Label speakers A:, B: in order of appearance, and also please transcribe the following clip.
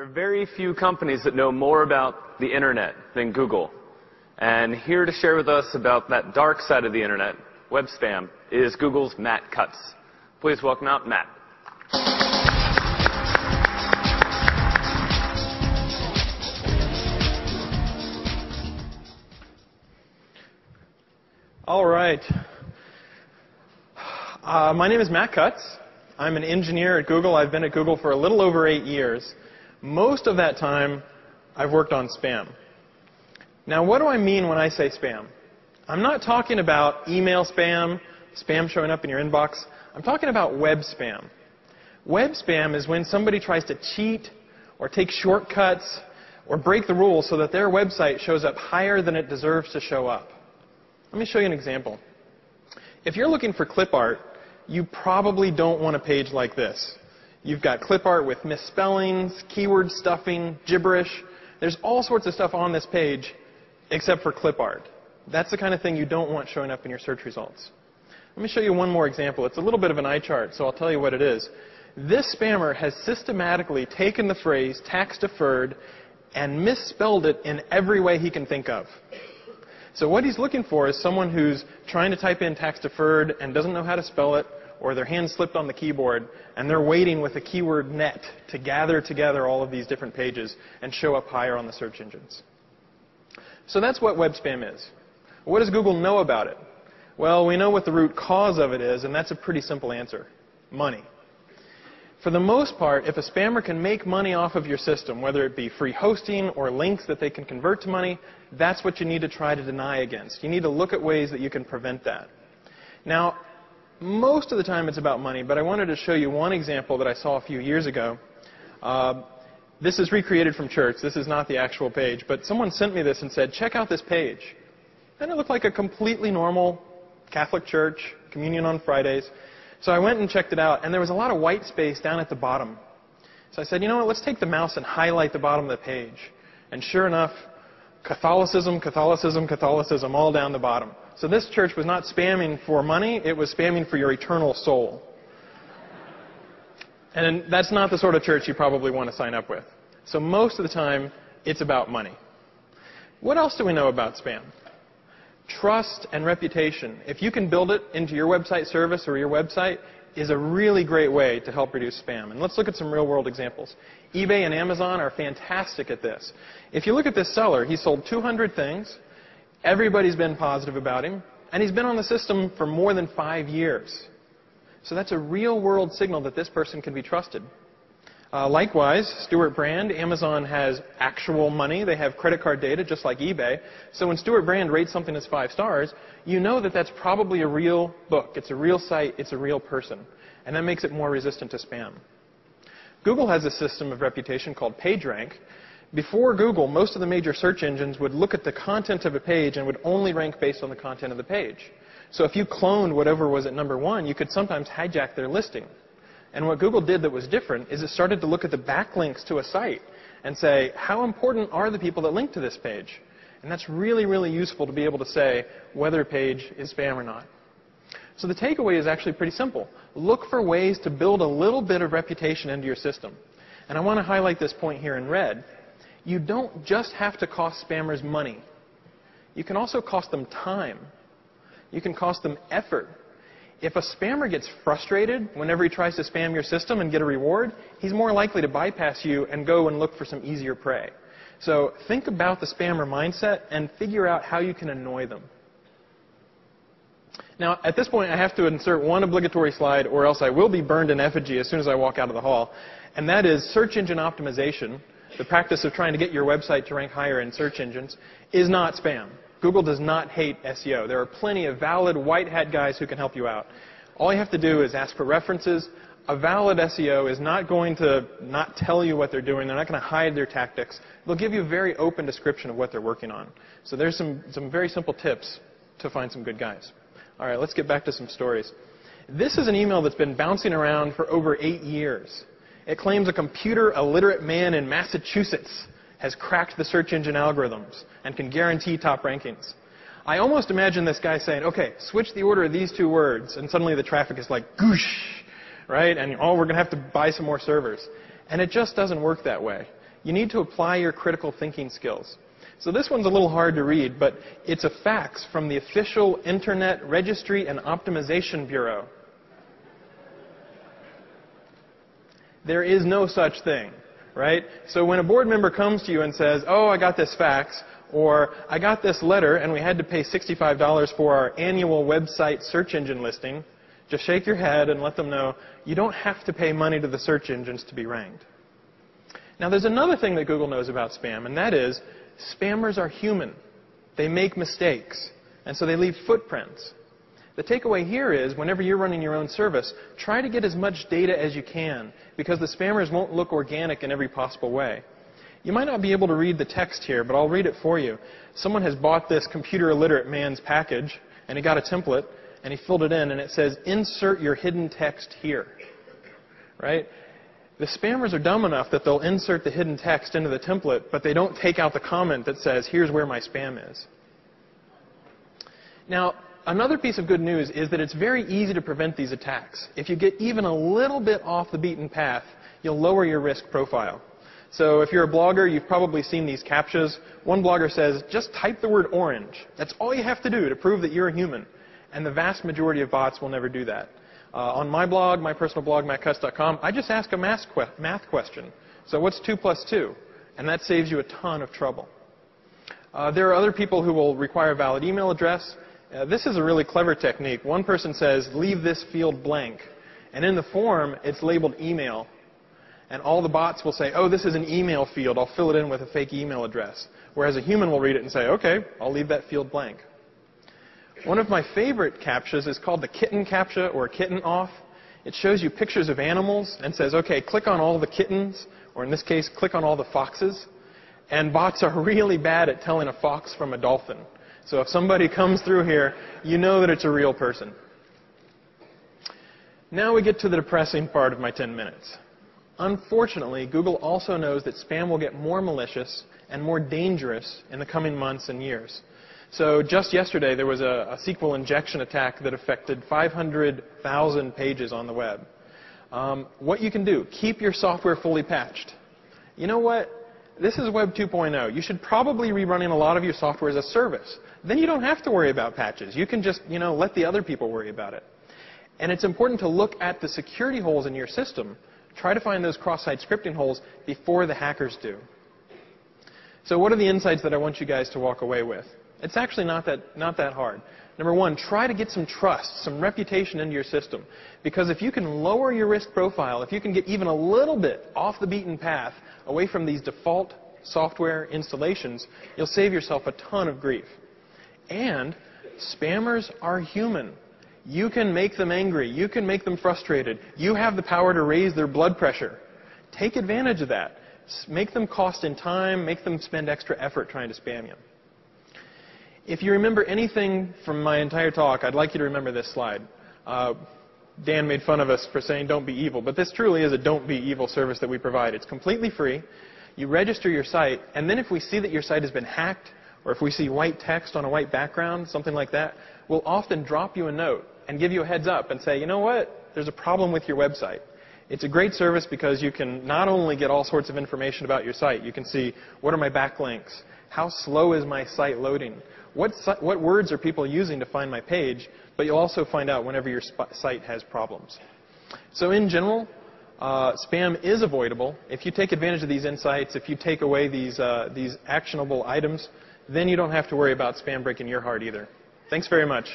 A: There are very few companies that know more about the internet than Google. And here to share with us about that dark side of the internet, web spam, is Google's Matt Cutts. Please welcome out Matt.
B: All right. My name is Matt Cutts. I'm an engineer at Google. I've been at Google for a little over 8 years. Most of that time, I've worked on spam. Now, what do I mean when I say spam? I'm not talking about email spam, spam showing up in your inbox. I'm talking about web spam. Web spam is when somebody tries to cheat or take shortcuts or break the rules so that their website shows up higher than it deserves to show up. Let me show you an example. If you're looking for clip art, you probably don't want a page like this. You've got clip art with misspellings, keyword stuffing, gibberish. There's all sorts of stuff on this page except for clip art. That's the kind of thing you don't want showing up in your search results. Let me show you one more example. It's a little bit of an eye chart, so I'll tell you what it is. This spammer has systematically taken the phrase tax deferred and misspelled it in every way he can think of. So what he's looking for is someone who's trying to type in tax deferred and doesn't know how to spell it, or their hand slipped on the keyboard, and they're waiting with a keyword net to gather together all of these different pages and show up higher on the search engines. So that's what web spam is. What does Google know about it? Well, we know what the root cause of it is, and that's a pretty simple answer: money. For the most part, if a spammer can make money off of your system, whether it be free hosting or links that they can convert to money, that's what you need to try to deny against. You need to look at ways that you can prevent that. Now, most of the time it's about money, but I wanted to show you one example that I saw a few years ago. This is recreated from church. This is not the actual page, but someone sent me this and said, check out this page. And it looked like a completely normal Catholic church, communion on Fridays. So I went and checked it out, and there was a lot of white space down at the bottom. So I said, you know what, let's take the mouse and highlight the bottom of the page. And sure enough, Catholicism, Catholicism, Catholicism, all down the bottom. So this church was not spamming for money, it was spamming for your eternal soul. And that's not the sort of church you probably want to sign up with. So most of the time, it's about money. What else do we know about spam? Trust and reputation. If you can build it into your website service or your website, is a really great way to help reduce spam. And let's look at some real-world examples. eBay and Amazon are fantastic at this. If you look at this seller, he sold 200 things. Everybody's been positive about him. And he's been on the system for more than 5 years. So that's a real-world signal that this person can be trusted. Likewise, Stewart Brand, Amazon has actual money. They have credit card data just like eBay. So when Stewart Brand rates something as 5 stars, you know that that's probably a real book. It's a real site. It's a real person. And that makes it more resistant to spam. Google has a system of reputation called PageRank. Before Google, most of the major search engines would look at the content of a page and would only rank based on the content of the page. So if you cloned whatever was at number 1, you could sometimes hijack their listing. And what Google did that was different is it started to look at the backlinks to a site and say, how important are the people that link to this page? And that's really, really useful to be able to say whether a page is spam or not. So the takeaway is actually pretty simple. Look for ways to build a little bit of reputation into your system. And I want to highlight this point here in red. You don't just have to cost spammers money. You can also cost them time. You can cost them effort. If a spammer gets frustrated whenever he tries to spam your system and get a reward, he's more likely to bypass you and go and look for some easier prey. So think about the spammer mindset and figure out how you can annoy them. Now, at this point, I have to insert one obligatory slide, or else I will be burned in effigy as soon as I walk out of the hall. And that is search engine optimization, the practice of trying to get your website to rank higher in search engines, is not spam. Google does not hate SEO. There are plenty of valid white hat guys who can help you out. All you have to do is ask for references. A valid SEO is not going to not tell you what they're doing. They're not going to hide their tactics. They'll give you a very open description of what they're working on. So there's some very simple tips to find some good guys. All right, let's get back to some stories. This is an email that's been bouncing around for over 8 years. It claims a computer illiterate man in Massachusetts has cracked the search engine algorithms and can guarantee top rankings. I almost imagine this guy saying, okay, switch the order of these 2 words, and suddenly the traffic is like, goosh, right? And, oh, we're going to have to buy some more servers. And it just doesn't work that way. you need to apply your critical thinking skills. So this one's a little hard to read, but it's a fax from the official Internet Registry and Optimization Bureau. There is no such thing, right? So when a board member comes to you and says, oh, I got this fax, or I got this letter and we had to pay $65 for our annual website search engine listing, just shake your head and let them know you don't have to pay money to the search engines to be ranked. Now there's another thing that Google knows about spam, and that is spammers are human. They make mistakes, and so they leave footprints. The takeaway here is, whenever you're running your own service, try to get as much data as you can, because the spammers won't look organic in every possible way. You might not be able to read the text here, but I'll read it for you. Someone has bought this computer illiterate man's package, and he got a template, and he filled it in, and it says, insert your hidden text here. Right? The spammers are dumb enough that they'll insert the hidden text into the template, but they don't take out the comment that says, here's where my spam is. Now, another piece of good news is that it's very easy to prevent these attacks. If you get even a little bit off the beaten path, you'll lower your risk profile. So if you're a blogger, you've probably seen these CAPTCHAs. One blogger says, just type the word orange. That's all you have to do to prove that you're a human. And the vast majority of bots will never do that. On my blog, my personal blog, mattcutts.com, I just ask a math question. So what's 2 plus 2? And that saves you a ton of trouble. There are other people who will require a valid email address. This is a really clever technique. One person says, leave this field blank. And in the form, it's labeled email. And all the bots will say, oh, this is an email field. I'll fill it in with a fake email address. Whereas a human will read it and say, OK, I'll leave that field blank. One of my favorite CAPTCHAs is called the kitten CAPTCHA, or kitten off. It shows you pictures of animals and says, OK, click on all the kittens, or in this case, click on all the foxes. And bots are really bad at telling a fox from a dolphin. So if somebody comes through here, you know that it's a real person. Now we get to the depressing part of my 10 minutes. Unfortunately, Google also knows that spam will get more malicious and more dangerous in the coming months and years. So just yesterday, there was a SQL injection attack that affected 500,000 pages on the web. What you can do, keep your software fully patched. You know what? This is Web 2.0. You should probably be running a lot of your software as a service. Then you don't have to worry about patches. You can just, let the other people worry about it. And it's important to look at the security holes in your system. Try to find those cross-site scripting holes before the hackers do. So what are the insights that I want you guys to walk away with? It's actually not that hard. Number one, try to get some trust, some reputation into your system. Because if you can lower your risk profile, if you can get even a little bit off the beaten path, away from these default software installations, you'll save yourself a ton of grief. And spammers are human. You can make them angry. You can make them frustrated. You have the power to raise their blood pressure. Take advantage of that. Make them cost in time. Make them spend extra effort trying to spam you. If you remember anything from my entire talk, I'd like you to remember this slide. Dan made fun of us for saying don't be evil, but this truly is a don't be evil service that we provide. It's completely free. You register your site, and then if we see that your site has been hacked, or if we see white text on a white background, something like that, we'll often drop you a note and give you a heads up and say, you know what, there's a problem with your website. It's a great service because you can not only get all sorts of information about your site, you can see what are my backlinks, how slow is my site loading, what words are people using to find my page, but you'll also find out whenever your site has problems. So in general, spam is avoidable. If you take advantage of these insights, if you take away these actionable items, then you don't have to worry about spam breaking your heart either. Thanks very much.